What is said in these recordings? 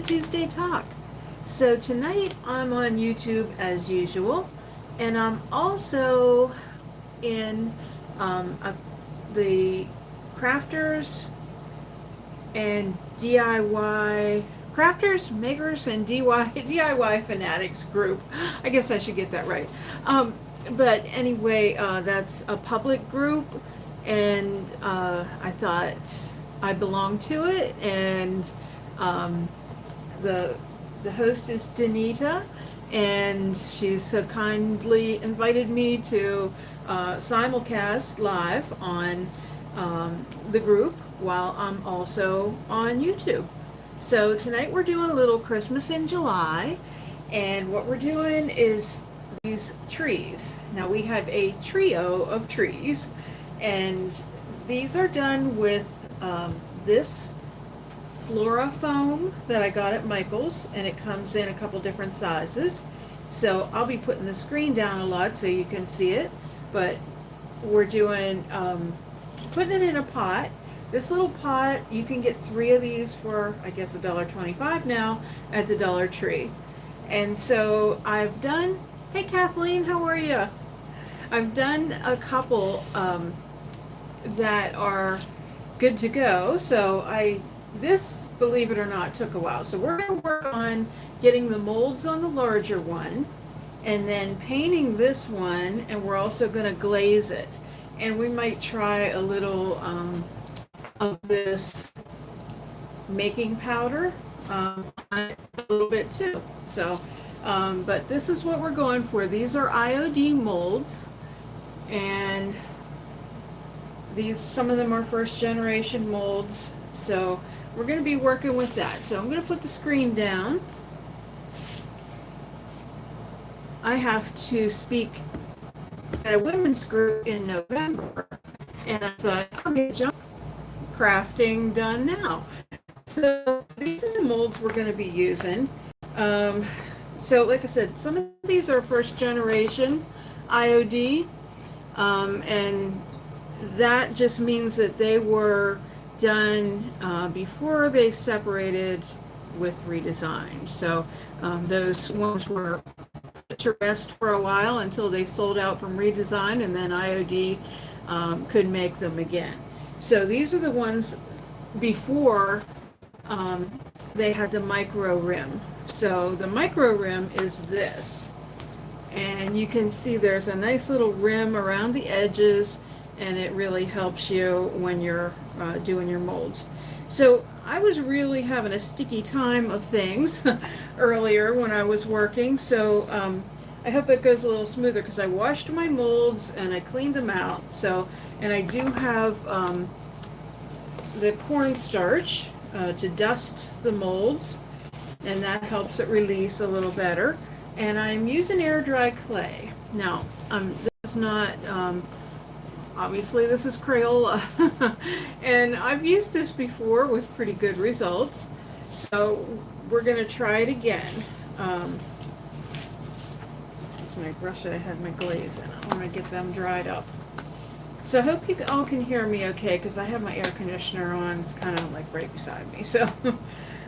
Tuesday Talk. So tonight I'm on YouTube as usual, and I'm also in the crafters and DIY crafters, makers, and DIY fanatics group. I guess I should get that right. But anyway, that's a public group, and I thought I belonged to it, and um, the the host is Danita, and she's so kindly invited me to simulcast live on the group while I'm also on YouTube. So tonight we're doing a little Christmas in July, and what we're doing is these trees. Now we have a trio of trees, and these are done with this Flora foam that I got at Michael's, and it comes in a couple different sizes. So I'll be putting the screen down a lot so you can see it, but we're doing putting it in a pot. This little pot, you can get 3 of these for, I guess, $1.25 now at the Dollar Tree. And so I've done, hey Kathleen, how are you? I've done a couple that are good to go. So this, believe it or not, took a while. So we're going to work on getting the molds on the larger one and then painting this one, and we're also going to glaze it. And we might try a little of this making powder on it a little bit too. So, but this is what we're going for. These are IOD molds, and some of them are first generation molds. So we're going to be working with that. So I'm going to put the screen down. I have to speak at a women's group in November, and I thought, I'll get junk crafting done now. So these are the molds we're going to be using. So like I said, some of these are first generation IOD, and that just means that they were done before they separated with redesign. So those ones were put to rest for a while until they sold out from redesign, and then IOD could make them again. So these are the ones before they had the micro rim. So the micro rim is this, and you can see there's a nice little rim around the edges, and it really helps you when you're doing your molds. So I was really having a sticky time of things earlier when I was working, so I hope it goes a little smoother because I washed my molds and I cleaned them out. So, and I do have the cornstarch to dust the molds, and that helps it release a little better. And I'm using air dry clay. Now, this is not obviously this is Crayola, and I've used this before with pretty good results, so we're going to try it again. This is my brush that I had my glaze in. I want to get them dried up. So I hope you all can hear me okay, because I have my air conditioner on. It's kind of like right beside me. So,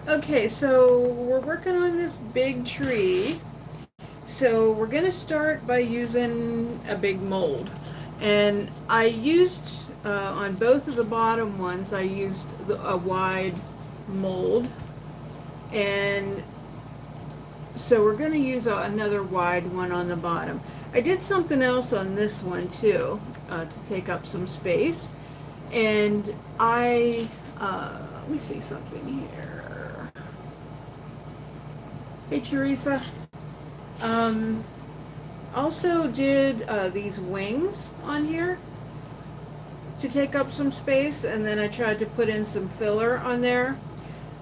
okay, so we're working on this big tree. So we're going to start by using a big mold. And I used, on both of the bottom ones, I used a wide mold. And so we're going to use another wide one on the bottom. I did something else on this one too, to take up some space. And let me see something here. Hey Teresa. Also did these wings on here to take up some space, and then I tried to put in some filler on there.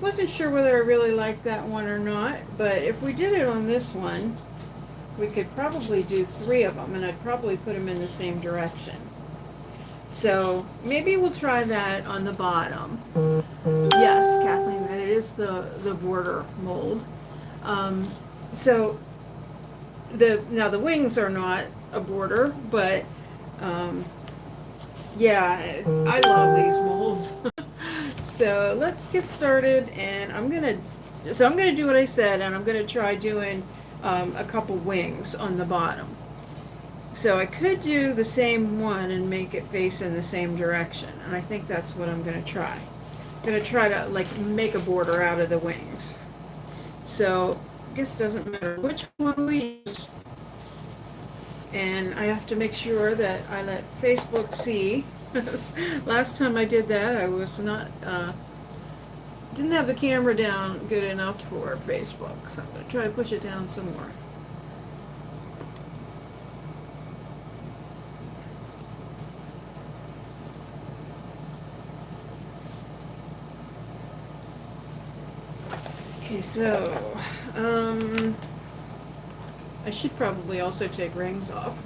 Wasn't sure whether I really liked that one or not, but if we did it on this one, we could probably do 3 of them, and I'd probably put them in the same direction. So maybe we'll try that on the bottom. Yes, Kathleen, that is the border mold. So now the wings are not a border, but yeah, I love these molds. So let's get started, and I'm gonna So I'm going to do what I said, and I'm going to try doing a couple wings on the bottom. So I could do the same one and make it face in the same direction, and I think that's what I'm going to try. I'm going to try to like make a border out of the wings. So I guess it doesn't matter which one we use. And I have to make sure that I let Facebook see. Last time I did that, I was not didn't have the camera down good enough for Facebook, so I'm going to try to push it down some more. Okay, so I should probably also take rings off.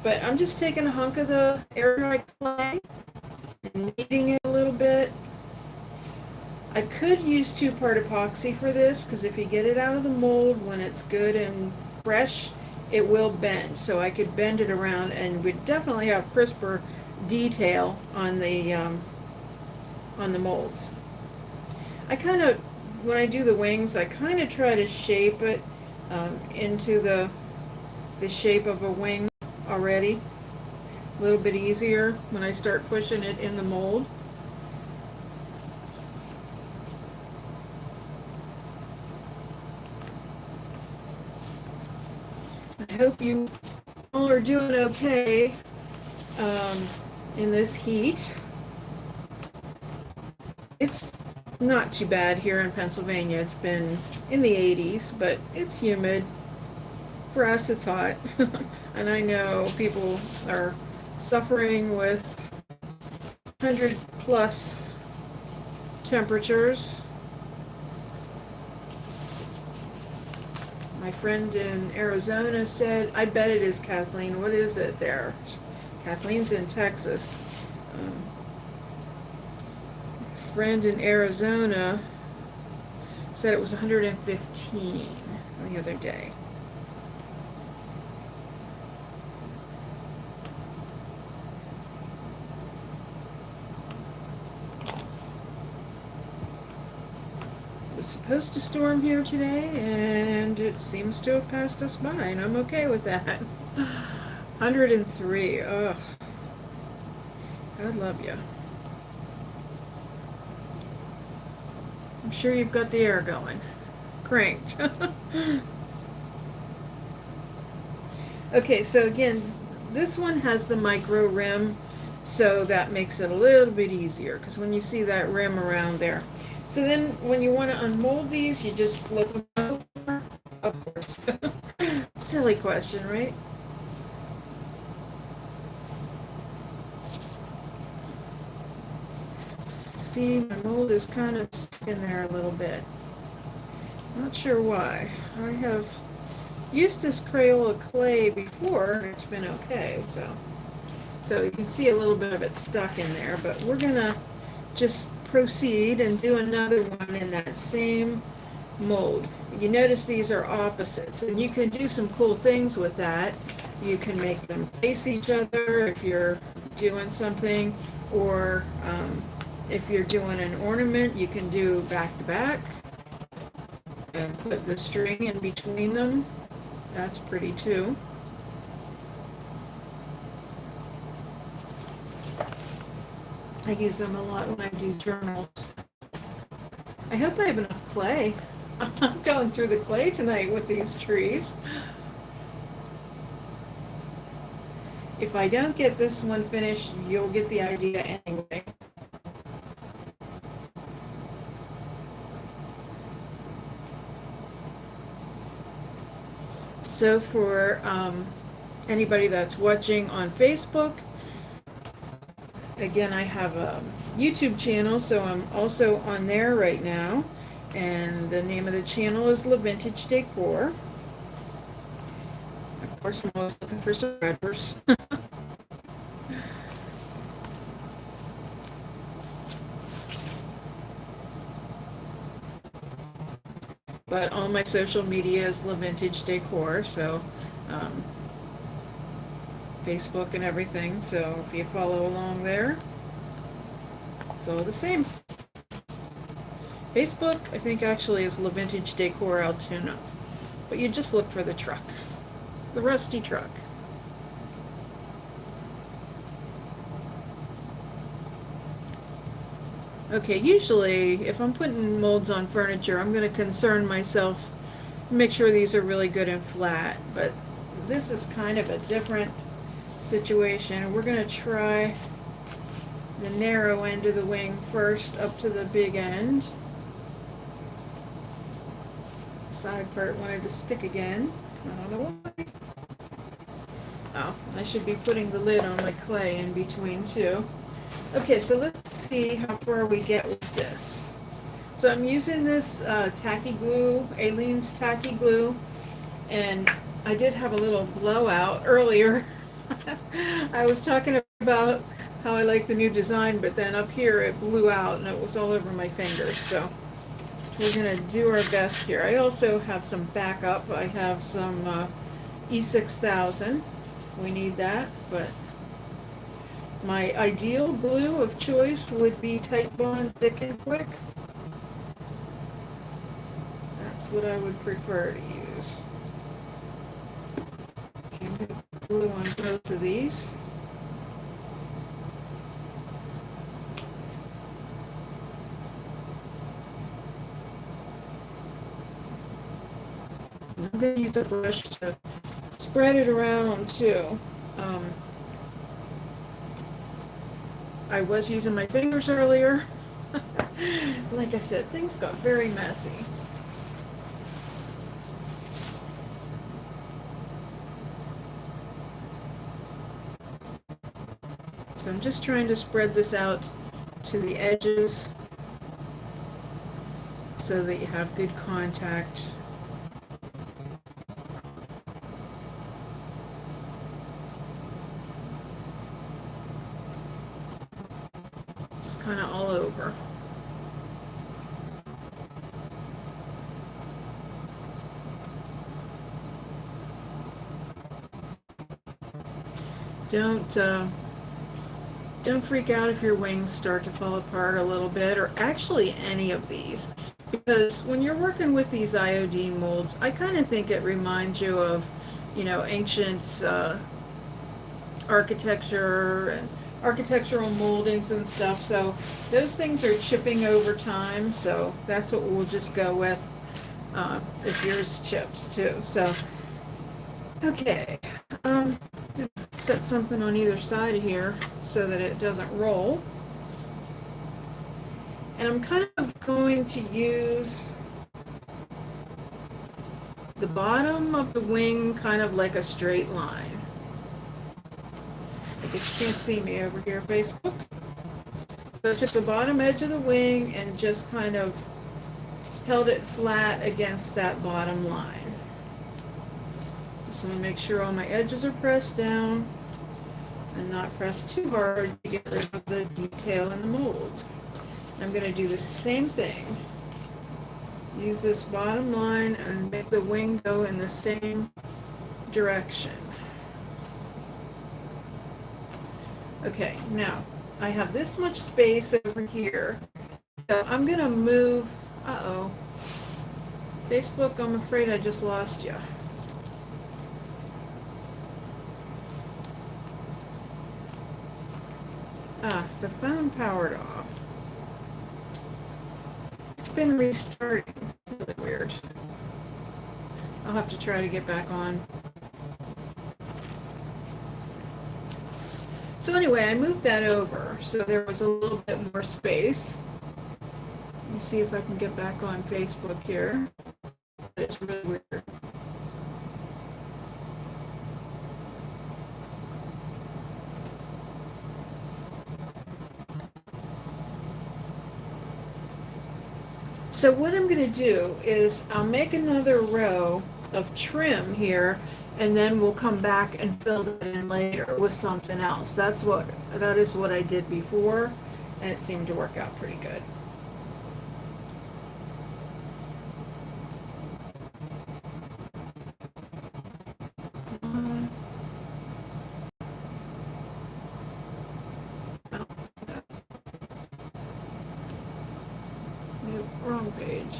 But I'm just taking a hunk of the air dry clay and kneading it a little bit. I could use two-part epoxy for this because if you get it out of the mold when it's good and fresh, it will bend. So I could bend it around and we'd definitely have crisper detail on the molds. I kind of, when I do the wings, I kind of try to shape it into the shape of a wing already. A little bit easier when I start pushing it in the mold. I hope you all are doing okay in this heat. It's not too bad here in Pennsylvania. It's been in the 80s, but it's humid. For us, it's hot. And I know people are suffering with 100 plus temperatures. My friend in Arizona said, I bet it is Kathleen. What is it there? Kathleen's in Texas. Friend in Arizona said it was 115 the other day. It was supposed to storm here today, and it seems to have passed us by, and I'm okay with that. 103. Ugh. God love you. I'm sure you've got the air going. Cranked. Okay, so again, this one has the micro rim, so that makes it a little bit easier, because when you see that rim around there. So then when you want to unmold these, you just flip them over. Of course. Silly question, right? See, my mold is kind of stuck in there a little bit. Not sure why. I have used this Crayola clay before, and it's been okay, so you can see a little bit of it stuck in there, but we're gonna just proceed and do another one in that same mold. You notice these are opposites, and you can do some cool things with that. You can make them face each other if you're doing something, or if you're doing an ornament, you can do back to back and put the string in between them. That's pretty too. I use them a lot when I do journals. I hope I have enough clay. I'm going through the clay tonight with these trees. If I don't get this one finished, you'll get the idea anyway. So for anybody that's watching on Facebook, again, I have a YouTube channel, so I'm also on there right now. And the name of the channel is La Vintage Decor. Of course, I'm always looking for subscribers. But all my social media is La Vintage Decor, so Facebook and everything. So if you follow along there, it's all the same. Facebook, I think, actually is La Vintage Decor Altoona. But you just look for the truck. The rusty truck. Okay, usually if I'm putting molds on furniture, I'm going to concern myself, make sure these are really good and flat. But this is kind of a different situation. We're going to try the narrow end of the wing first up to the big end. Side part wanted to stick again. I don't know why. Oh, I should be putting the lid on my clay in between too. Okay, so let's see how far we get with this. So I'm using this tacky glue, Aleene's tacky glue, and I did have a little blowout earlier. I was talking about how I like the new design, but then up here it blew out and it was all over my fingers. So we're gonna do our best here. I also have some backup. I have some E6000. We need that, but my ideal glue of choice would be Titebond Thick and Quick. That's what I would prefer to use. I'm going to glue on both of these. I'm going to use a brush to spread it around too. I was using my fingers earlier. Like I said, things got very messy. So I'm just trying to spread this out to the edges so that you have good contact. Just kind of all over. Don't freak out if your wings start to fall apart a little bit, or actually any of these, because when you're working with these IOD molds, I kind of think it reminds you of, ancient architecture and architectural moldings and stuff. So those things are chipping over time, so that's what we'll just go with if yours chips too. So okay, set something on either side of here so that it doesn't roll. And I'm kind of going to use the bottom of the wing kind of like a straight line. I guess you can't see me over here, Facebook. So I took the bottom edge of the wing and just kind of held it flat against that bottom line. Just want to make sure all my edges are pressed down and not pressed too hard to get rid of the detail in the mold. I'm going to do the same thing. Use this bottom line and make the wing go in the same direction. Okay, now I have this much space over here, so I'm going to move. Uh-oh. Facebook, I'm afraid I just lost you. The phone powered off. It's been restarting. Really weird. I'll have to try to get back on. So anyway, I moved that over so there was a little bit more space. Let me see if I can get back on Facebook here. It's really weird. So what I'm going to do is I'll make another row of trim here, and then we'll come back and fill it in later with something else. That is what I did before, and it seemed to work out pretty good. wrong page.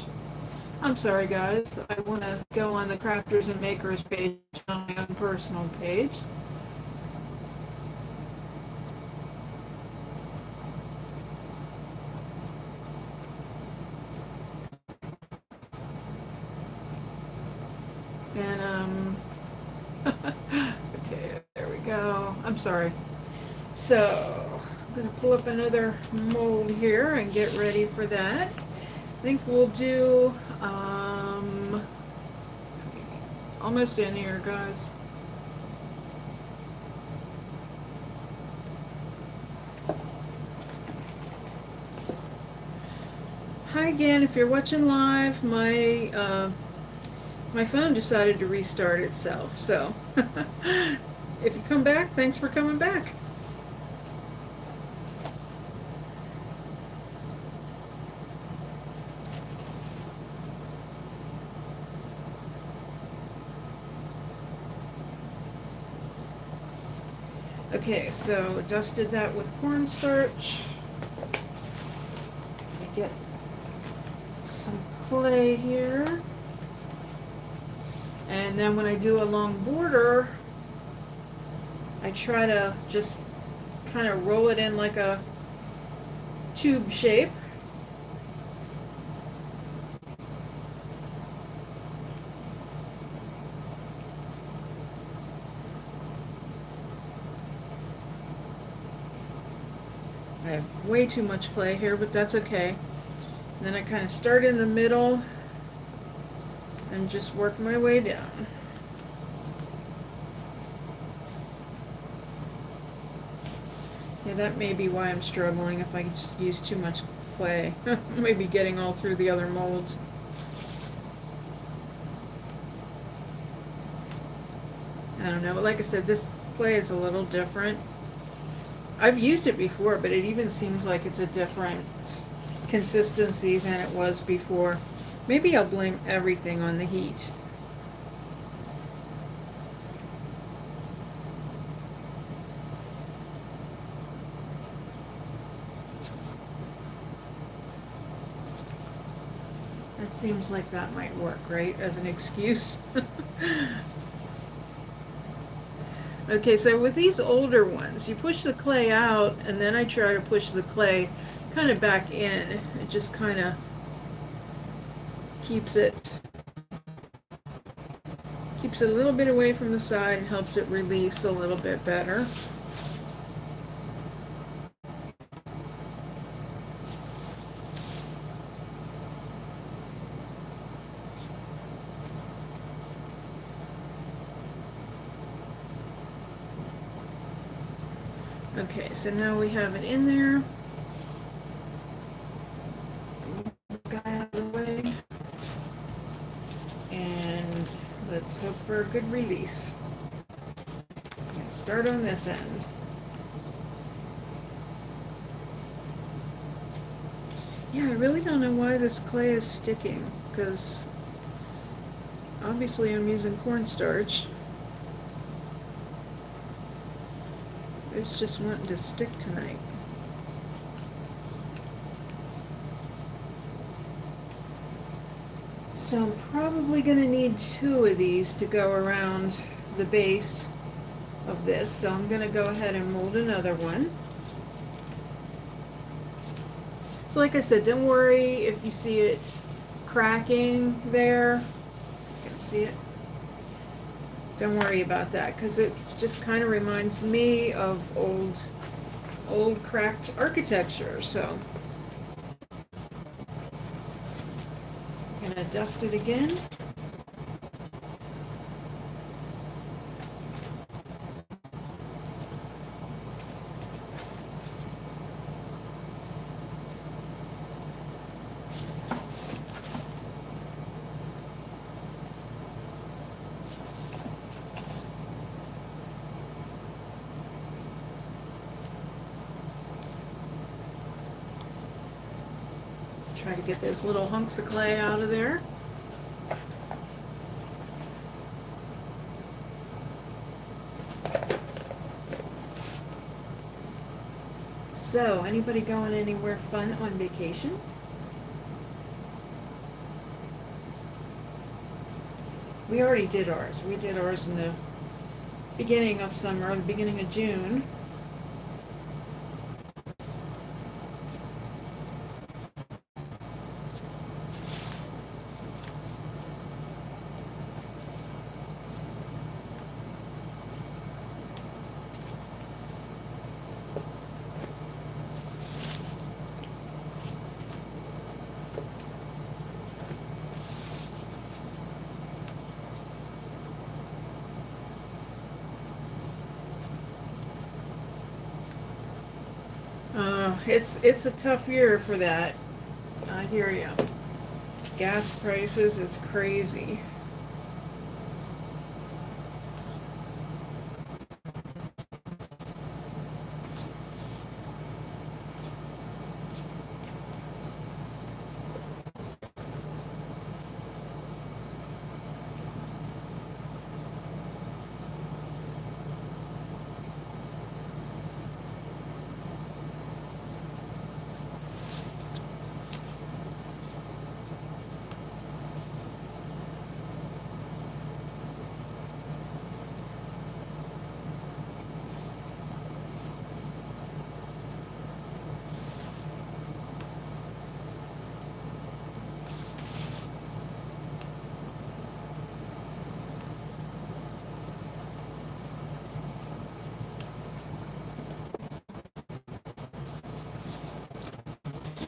I'm sorry, guys. I want to go on the Crafters and Makers page on my own personal page. And, okay, there we go. I'm sorry. So, I'm going to pull up another mold here and get ready for that. I think we'll do, almost in here, guys. Hi again. If you're watching live, my phone decided to restart itself. So, if you come back, thanks for coming back. Okay, so dusted that with cornstarch. Get some clay here. And then when I do a long border, I try to just kind of roll it in like a tube shape. I have way too much clay here, but that's okay. And then I kind of start in the middle and just work my way down. Yeah, that may be why I'm struggling if I just use too much clay. Maybe getting all through the other molds. I don't know, but like I said, this clay is a little different. I've used it before, but it even seems like it's a different consistency than it was before. Maybe I'll blame everything on the heat. That seems like that might work, right, as an excuse. Okay, so with these older ones, you push the clay out, and then I try to push the clay kind of back in. It just kind of keeps it a little bit away from the side and helps it release a little bit better. Okay, so now we have it in there. Move the guy out of the way. And let's hope for a good release. Okay, start on this end. Yeah, I really don't know why this clay is sticking, because obviously I'm using cornstarch. It's just wanting to stick tonight. So I'm probably going to need 2 of these to go around the base of this. So I'm going to go ahead and mold another one. So like I said, don't worry if you see it cracking there. You can see it. Don't worry about that, because it just kind of reminds me of old cracked architecture. So I'm gonna dust it again. Try to get those little hunks of clay out of there. So, anybody going anywhere fun on vacation? We already did ours. We did ours in the beginning of summer, the beginning of June. It's a tough year for that. I hear you. Gas prices, it's crazy.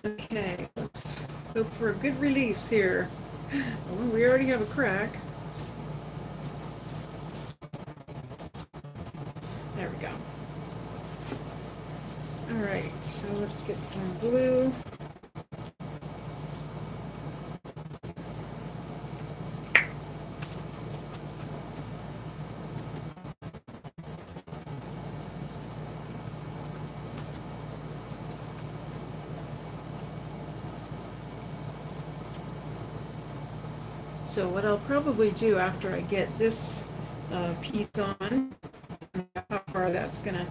Okay, let's hope for a good release here. Well, we already have a crack. There we go. Alright, so let's get some glue. So what I'll probably do after I get this piece on, how far that's going to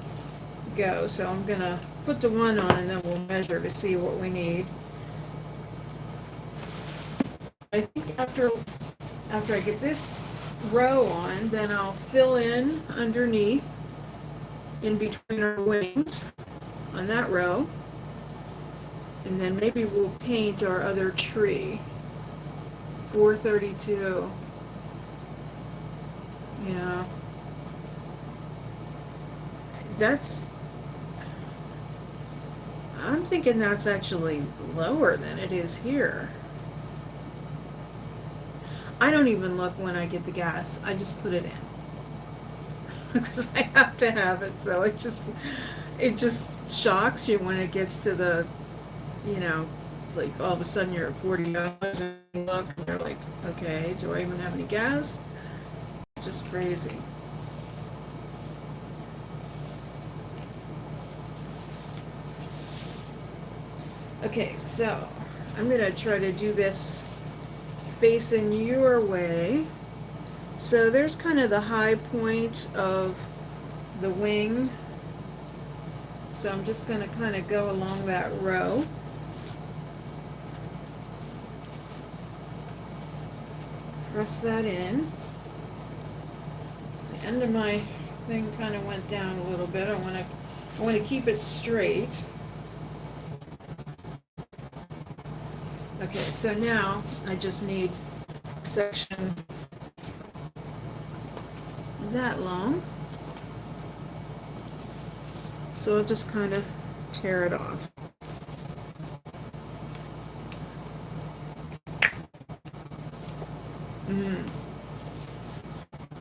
go. So I'm going to put the one on and then we'll measure to see what we need. I think after I get this row on, then I'll fill in underneath, in between our wings, on that row. And then maybe we'll paint our other tree. 432. Yeah. I'm thinking that's actually lower than it is here. I don't even look when I get the gas. I just put it in. Because I have to have it, so it just shocks you when it gets to the, you know, like all of a sudden you're at $40 and you look and you're like, okay, do I even have any gas? It's just crazy. Okay, so I'm gonna try to do this facing your way. So there's kind of the high point of the wing. So I'm just gonna kind of go along that row. Press that in. The end of my thing kind of went down a little bit. I want to keep it straight. Okay, so now I just need a section that long. So I'll just kind of tear it off.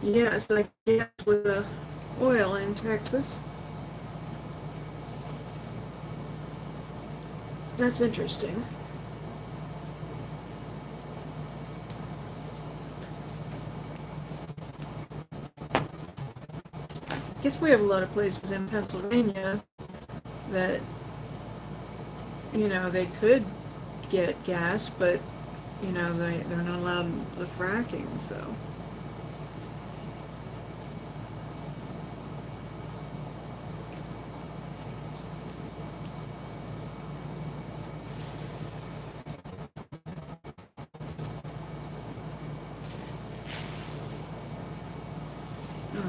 Yes, I guess with the oil in Texas. That's interesting. I guess we have a lot of places in Pennsylvania that, you know, they could get gas, but, you know, they're not allowed the fracking, so.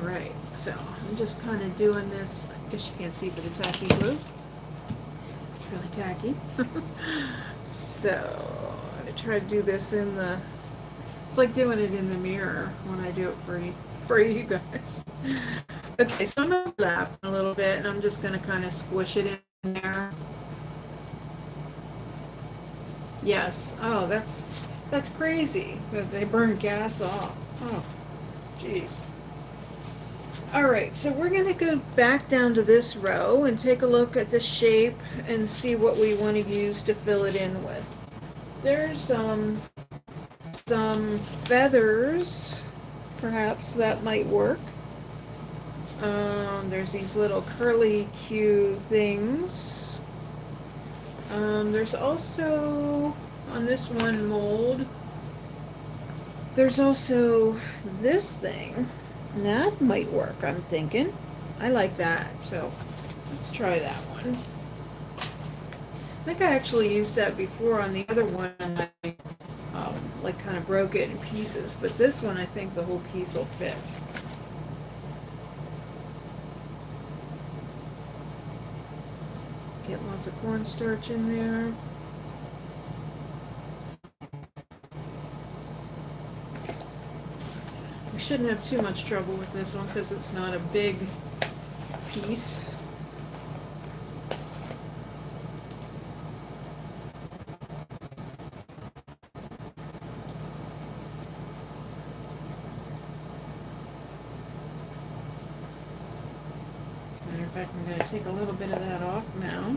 Alright, so I'm just kind of doing this. I guess you can't see for the tacky glue. It's really tacky. So, I'm going to try to do this in the... It's like doing it in the mirror when I do it for you guys. Okay, so I'm going to lap a little bit, and I'm just going to kind of squish it in there. Yes. Oh, that's crazy that they burn gas off. Oh, jeez. All right, so we're going to go back down to this row and take a look at the shape and see what we want to use to fill it in with. There's some feathers, perhaps that might work. There's these little curly Q things. There's also, on this one mold, there's also this thing. That might work, I'm thinking. I like that, so let's try that one. I think I actually used that before on the other one, and I like kind of broke it in pieces, but this one I think the whole piece will fit. Get lots of cornstarch in there. We shouldn't have too much trouble with this one because it's not a big piece. As a matter of fact, I'm going to take a little bit of that off now.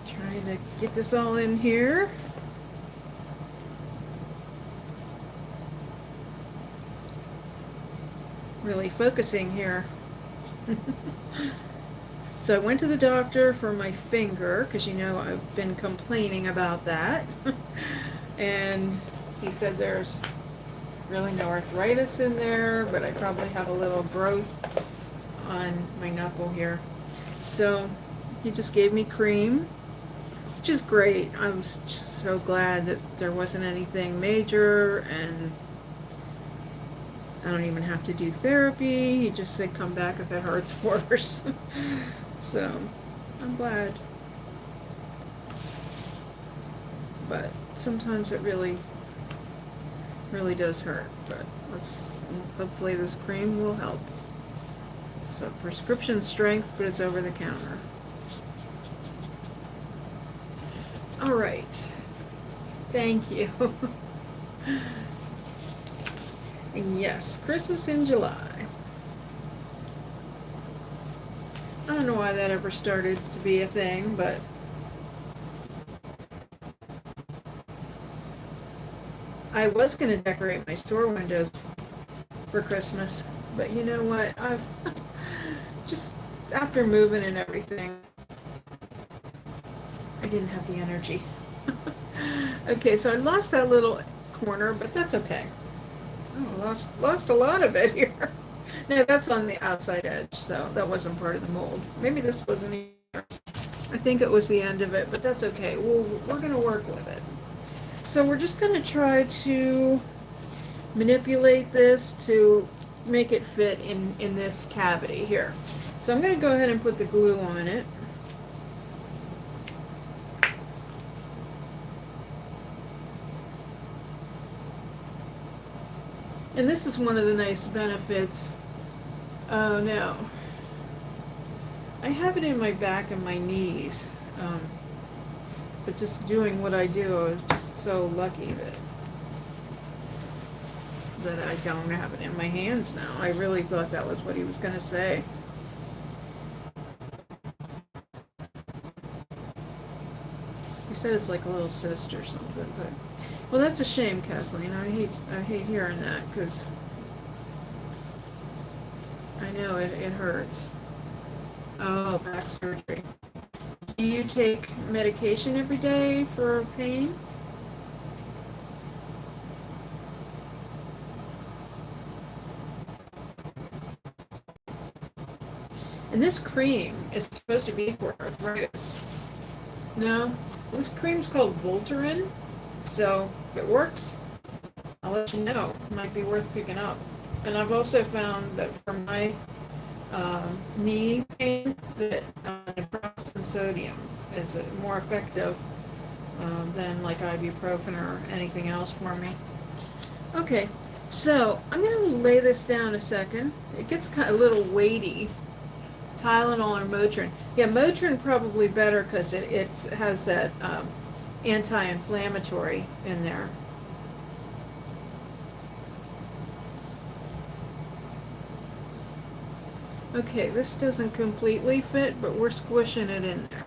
Trying to get this all in here. Really focusing here. So I went to the doctor for my finger, because you know I've been complaining about that. And he said there's really no arthritis in there, but I probably have a little growth on my knuckle here. So he just gave me cream, which is great. I was just so glad that there wasn't anything major, and I don't even have to do therapy. He just said come back if it hurts worse. So I'm glad. But sometimes it really does hurt. But hopefully this cream will help. It's a prescription strength, but it's over the counter. All right. Thank you. And yes, Christmas in July. I don't know why that ever started to be a thing, but I was going to decorate my store windows for Christmas, but you know what? I've just, after moving and everything, I didn't have the energy. Okay, so I lost that little corner, but that's okay. Oh, lost a lot of it here. No, that's on the outside edge, so that wasn't part of the mold. Maybe this wasn't either. I think it was the end of it, but that's okay. We're going to work with it. So we're just going to try to manipulate this to make it fit in this cavity here. So I'm going to go ahead and put the glue on it. And this is one of the nice benefits. Oh no. I have it in my back and my knees. But just doing what I do, I was just so lucky that I don't have it in my hands now. I really thought that was what he was going to say. He said it's like a little cyst or something, but well, that's a shame, Kathleen. I hate hearing that because I know it hurts. Oh, back surgery. Do you take medication every day for pain? And this cream is supposed to be for arthritis. No, this cream's called Voltaren. So if it works, I'll let you know. It might be worth picking up. And I've also found that for my knee pain, that naproxen sodium is more effective than like ibuprofen or anything else for me. Okay, so I'm going to lay this down a second. It gets kind of a little weighty. Tylenol or Motrin. Yeah, Motrin probably better because it has that anti-inflammatory in there. Okay, this doesn't completely fit, but we're squishing it in there.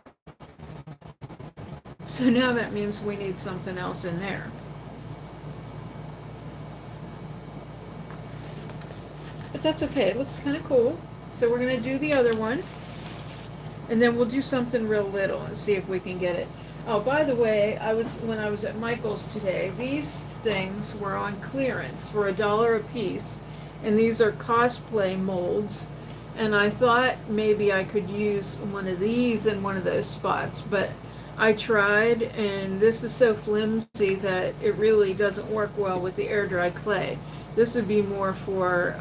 So now that means we need something else in there. But that's okay, it looks kind of cool. So we're going to do the other one. And then we'll do something real little and see if we can get it. Oh, by the way, when I was at Michael's today, these things were on clearance for $1 a piece. And these are cosplay molds. And I thought maybe I could use one of these in one of those spots, but I tried, and this is so flimsy that it really doesn't work well with the air dry clay. This would be more for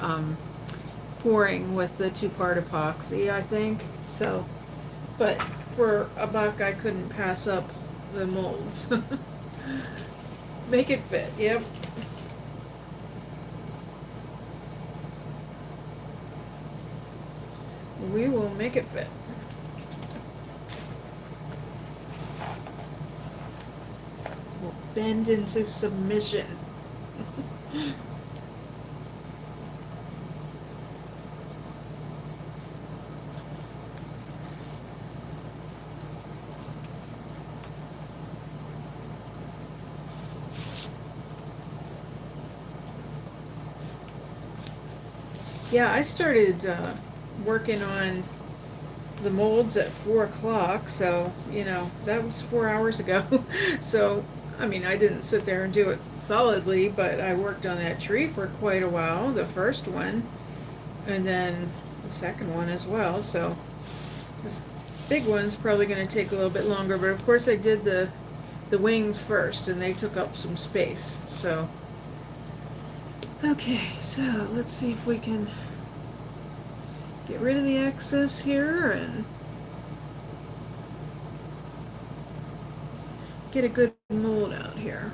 pouring with the 2-part epoxy, I think. So, but for $1, I couldn't pass up the molds. Make it fit, yep. We will make it fit. We'll bend into submission. Yeah, I started working on the molds at 4 o'clock, so, that was 4 hours ago. So, I mean, I didn't sit there and do it solidly, but I worked on that tree for quite a while, the first one, and then the second one as well. So, this big one's probably going to take a little bit longer, but of course I did the wings first, and they took up some space, so. Okay, so let's see if we can get rid of the excess here and get a good mold out here.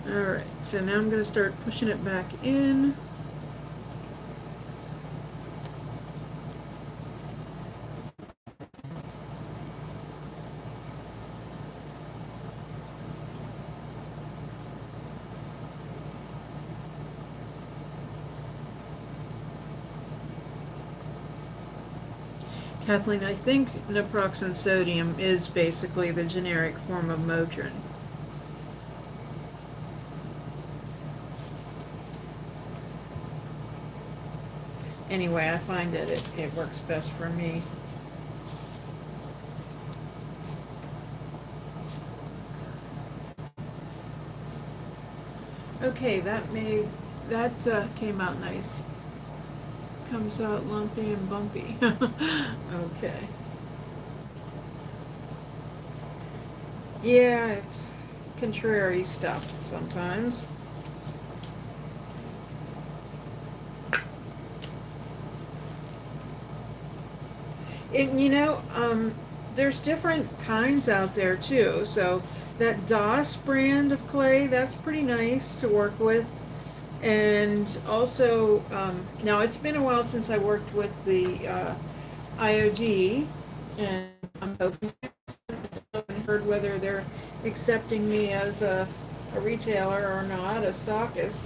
Alright, so now I'm going to start pushing it back in. Kathleen, I think naproxen sodium is basically the generic form of Motrin. Anyway, I find that it works best for me. Okay, that came out nice. Comes out lumpy and bumpy. Okay. Yeah, it's contrary stuff sometimes. And there's different kinds out there too. So that DOS brand of clay, that's pretty nice to work with. And also, now it's been a while since I worked with the IOD, and I'm hoping I haven't heard whether they're accepting me as a retailer or not, a stockist.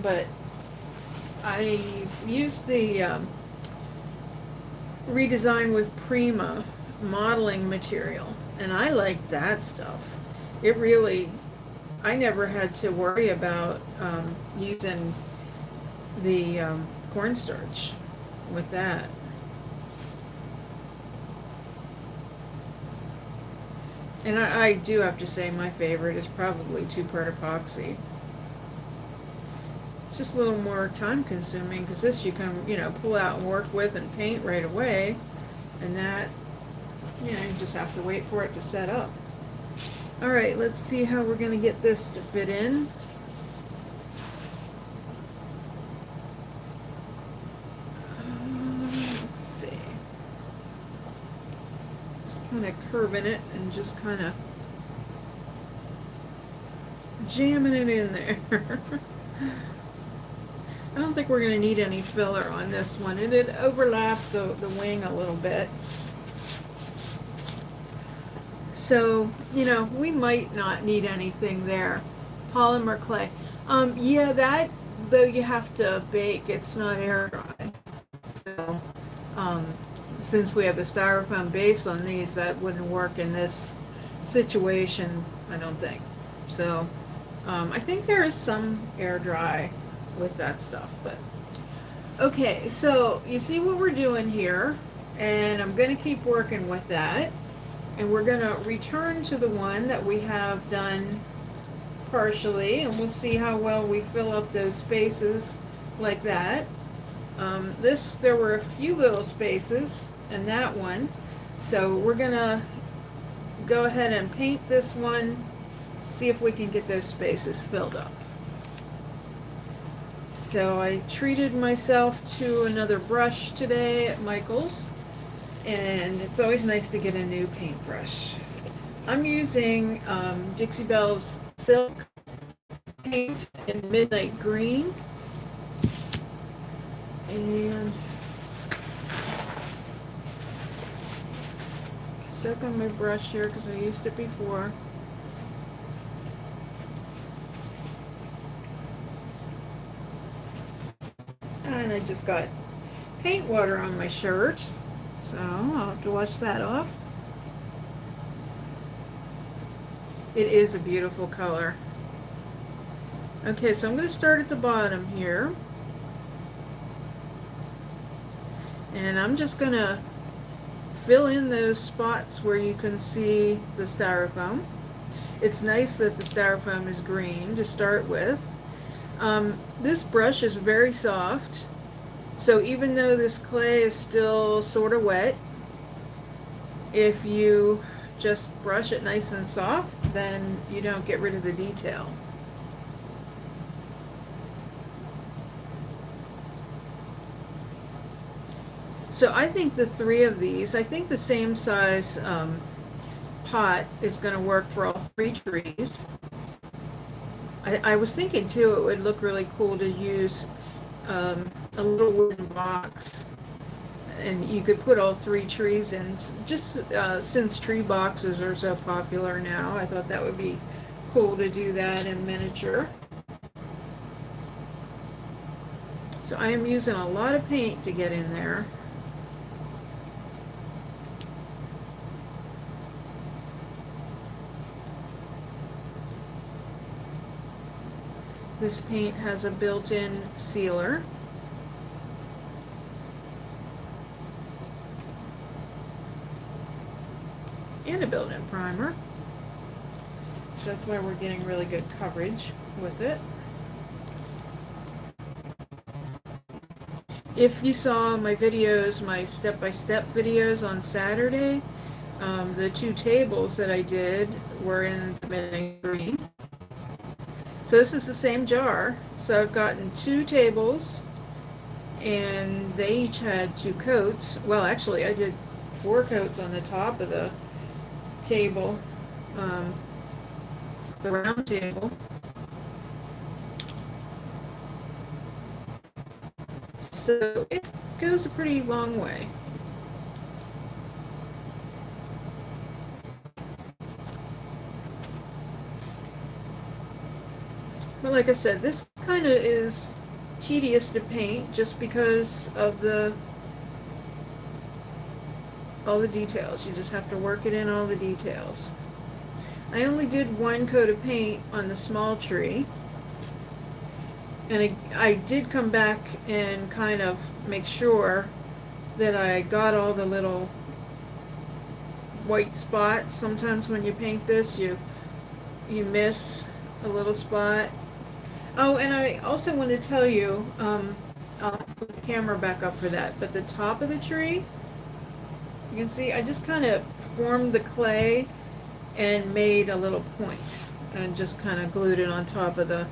But I used the redesign with Prima modeling material, and I like that stuff. It really, I never had to worry about using the cornstarch with that. And I do have to say my favorite is probably two-part epoxy. It's just a little more time consuming because this you can, pull out and work with and paint right away. And that, you just have to wait for it to set up. All right, let's see how we're going to get this to fit in. Let's see. Just kind of curving it and just kind of jamming it in there. I don't think we're going to need any filler on this one. It did overlap the wing a little bit. So, we might not need anything there. Polymer clay. Yeah, that, though you have to bake, it's not air dry. So, since we have the styrofoam base on these, that wouldn't work in this situation, I don't think. So, I think there is some air dry with that stuff, but okay, so you see what we're doing here, and I'm going to keep working with that, and we're going to return to the one that we have done partially, and we'll see how well we fill up those spaces like that. There were a few little spaces in that one, so we're going to go ahead and paint this one, see if we can get those spaces filled up. So I treated myself to another brush today at Michael's, and it's always nice to get a new paintbrush. I'm using Dixie Belle's Silk paint in Midnight Green, and stuck on my brush here because I used it before. And I just got paint water on my shirt, so I'll have to wash that off. It is a beautiful color. Okay, so I'm going to start at the bottom here. And I'm just going to fill in those spots where you can see the styrofoam. It's nice that the styrofoam is green to start with. This brush is very soft, so even though this clay is still sort of wet, if you just brush it nice and soft, then you don't get rid of the detail. So I think the three of these, I think the same size pot is going to work for all three trees. I was thinking too it would look really cool to use a little wooden box, and you could put all three trees in. Just since tree boxes are so popular now, I thought that would be cool to do that in miniature. So I am using a lot of paint to get in there. This paint has a built-in sealer. And a built-in primer. So that's why we're getting really good coverage with it. If you saw my videos, my step-by-step videos on Saturday, the two tables that I did were in the midnight green. So this is the same jar. So I've gotten two tables, and they each had 2 coats. Well, actually, I did 4 coats on the top of the table, um, the round table. So it goes a pretty long way. But like I said, this kind of is tedious to paint just because of all the details. You just have to work it in, all the details. I only did 1 coat of paint on the small tree, and I did come back and kind of make sure that I got all the little white spots. Sometimes when you paint this, you miss a little spot. Oh, and I also want to tell you, I'll put the camera back up for that, but the top of the tree, you can see I just kind of formed the clay and made a little point and just kind of glued it on top of the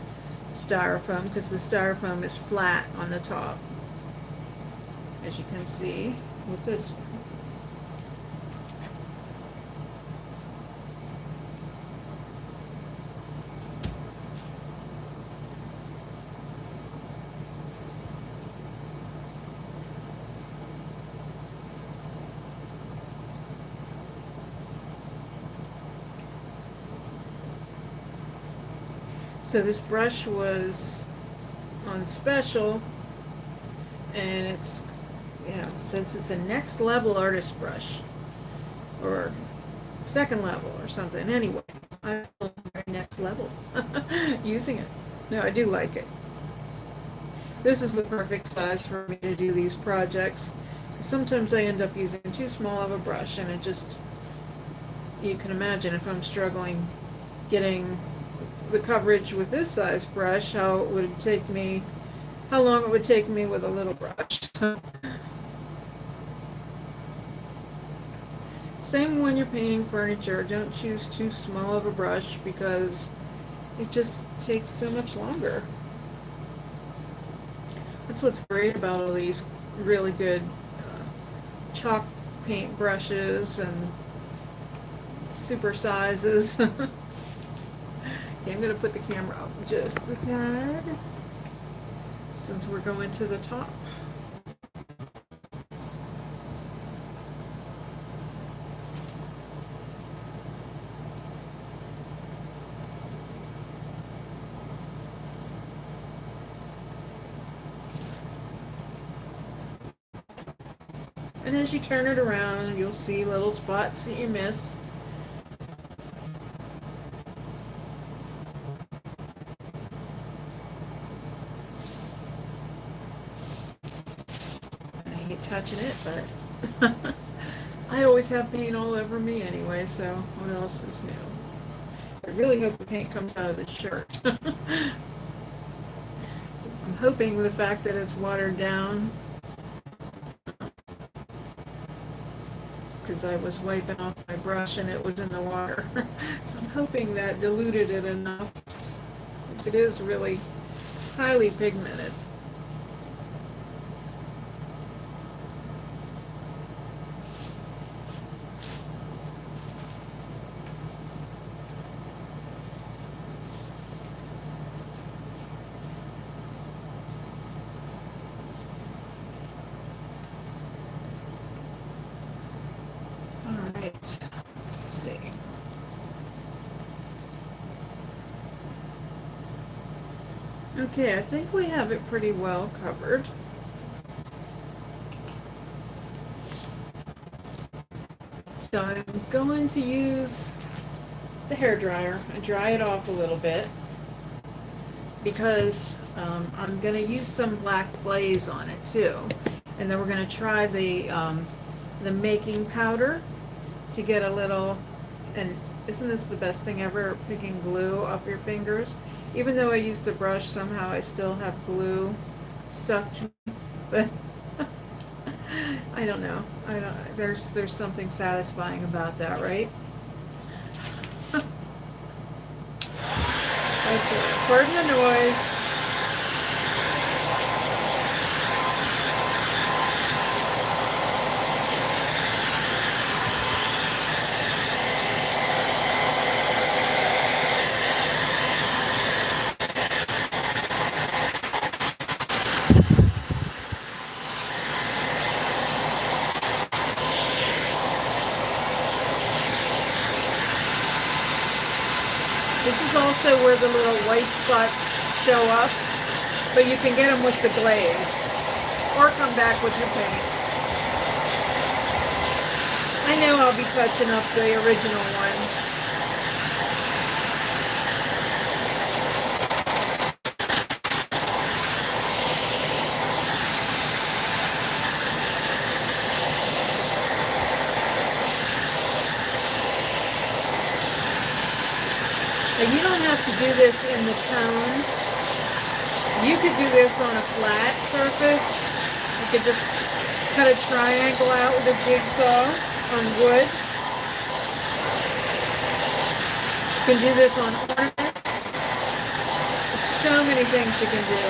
styrofoam, because the styrofoam is flat on the top, as you can see with this one. So this brush was on special, and it's, it says it's a next level artist brush, or second level or something. Anyway, I'm next level using it. No, I do like it. This is the perfect size for me to do these projects. Sometimes I end up using too small of a brush, and it just, you can imagine if I'm struggling getting the coverage with this size brush, how long it would take me with a little brush. Same when you're painting furniture, don't choose too small of a brush because it just takes so much longer. That's what's great about all these really good chalk paint brushes and super sizes. Okay, I'm going to put the camera up just a tad, since we're going to the top. And as you turn it around, you'll see little spots that you miss. Touching it, but I always have paint all over me anyway, so what else is new? I really hope the paint comes out of the shirt. I'm hoping the fact that it's watered down, because I was wiping off my brush and it was in the water. So I'm hoping that diluted it enough, because it is really highly pigmented. Let's see. Okay, I think we have it pretty well covered. So I'm going to use the hairdryer and dry it off a little bit, because I'm going to use some black glaze on it too. And then we're going to try the making powder to get a little, and isn't this the best thing ever, picking glue off your fingers? Even though I used the brush, somehow I still have glue stuck to me. But I don't know. There's something satisfying about that, right? Okay, pardon the noise. This is also where the little white spots show up, but you can get them with the glaze or come back with your paint. I know I'll be touching up the original one. But you don't have to do this in the cone. You could do this on a flat surface. You could just cut a triangle out with a jigsaw on wood. You can do this on ornaments. There's so many things you can do.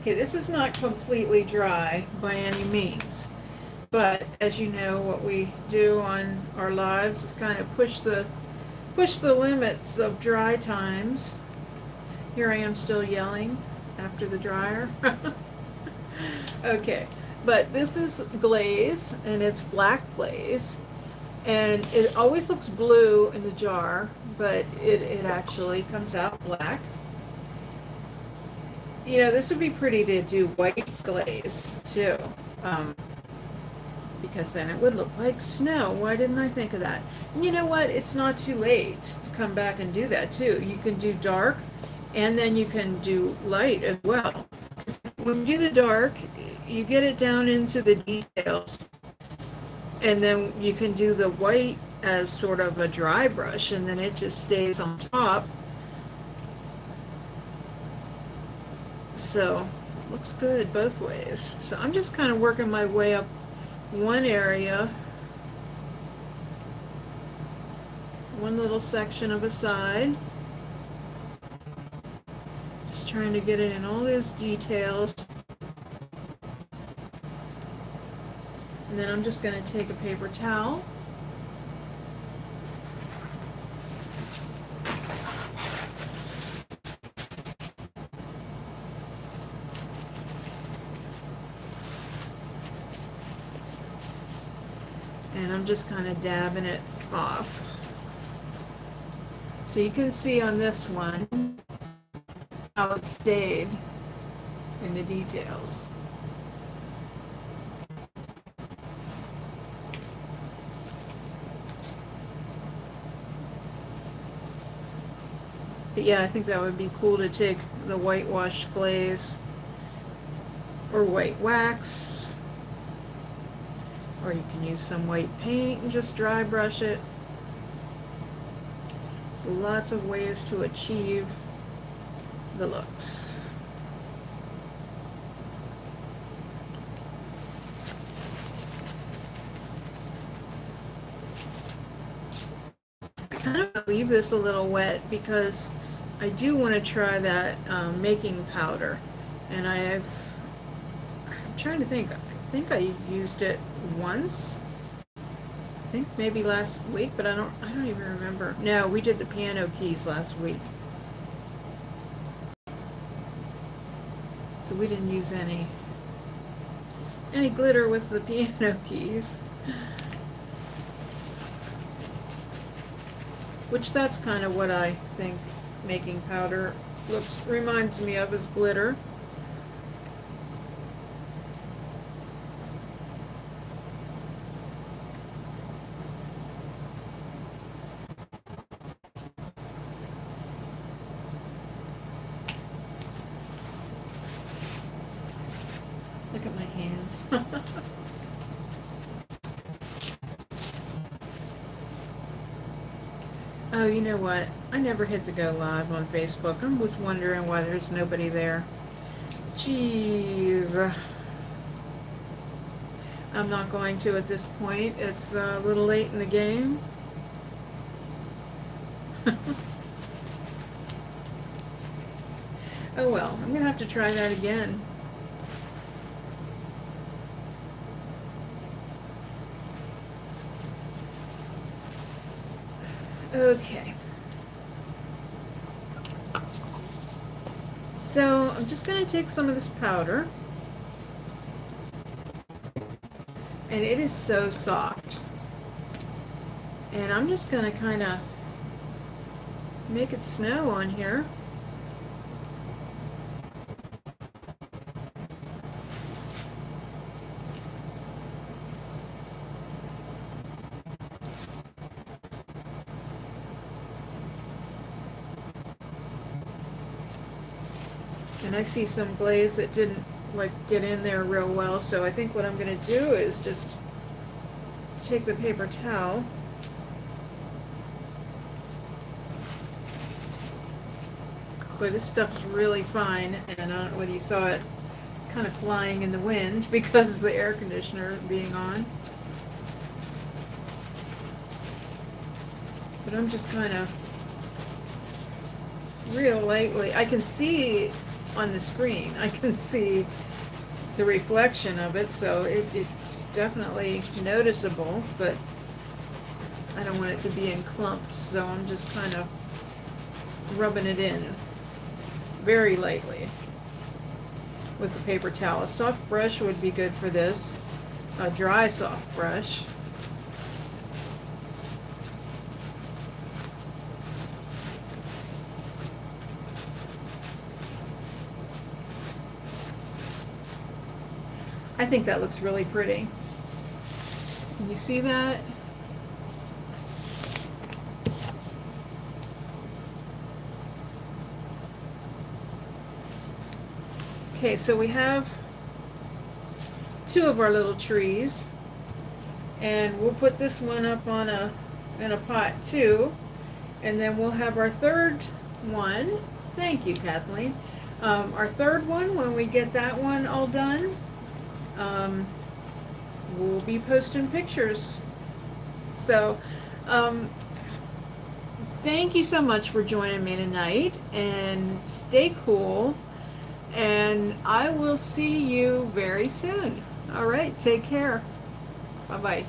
Okay, this is not completely dry by any means, but as you know, what we do on our lives is kind of push the limits of dry times. Here I am still yelling after the dryer. Okay, but this is glaze, and it's black glaze, and it always looks blue in the jar, but it actually comes out black. You know, this would be pretty to do white glaze too, because then it would look like snow. Why didn't I think of that? And you know what? It's not too late to come back and do that too. You can do dark, and then you can do light as well. When you do the dark, you get it down into the details, and then you can do the white as sort of a dry brush, and then it just stays on top. So it looks good both ways. So I'm just kind of working my way up one area, one little section of a side, just trying to get it in all those details. And then I'm just going to take a paper towel, and I'm just kind of dabbing it off. So you can see on this one how it stayed in the details. But yeah, I think that would be cool to take the whitewash glaze or white wax, or you can use some white paint and just dry brush it. There's lots of ways to achieve the looks. I kind of leave this a little wet because I do want to try that making powder, and I'm trying to think. I think I used it once. I think maybe last week, but I don't even remember. No, we did the piano keys last week, so we didn't use any glitter with the piano keys. Which that's kind of what I think making powder reminds me of, is glitter. Look at my hands. Oh, you know what? I never hit the go live on Facebook. I was wondering why there's nobody there. Jeez. I'm not going to at this point. It's a little late in the game. Oh well, I'm going to have to try that again. Okay. So I'm just going to take some of this powder, and it is so soft. And I'm just going to kind of make it snow on here. And I see some glaze that didn't like get in there real well, so I think what I'm going to do is just take the paper towel Boy, this stuff's really fine, and I don't know whether you saw it kind of flying in the wind because of the air conditioner being on. But I'm just kind of real lightly. I can see on the screen, I can see the reflection of it, so it's definitely noticeable, but I don't want it to be in clumps, so I'm just kind of rubbing it in very lightly with a paper towel. A soft brush would be good for this, a dry soft brush. I think that looks really pretty. Can you see that? Okay, so we have two of our little trees, and we'll put this one up on in a pot too, and then we'll have our third one. Thank you, Kathleen. Our third one, when we get that one all done, we'll be posting pictures. So, thank you so much for joining me tonight, and stay cool, and I will see you very soon. All right, take care. Bye-bye.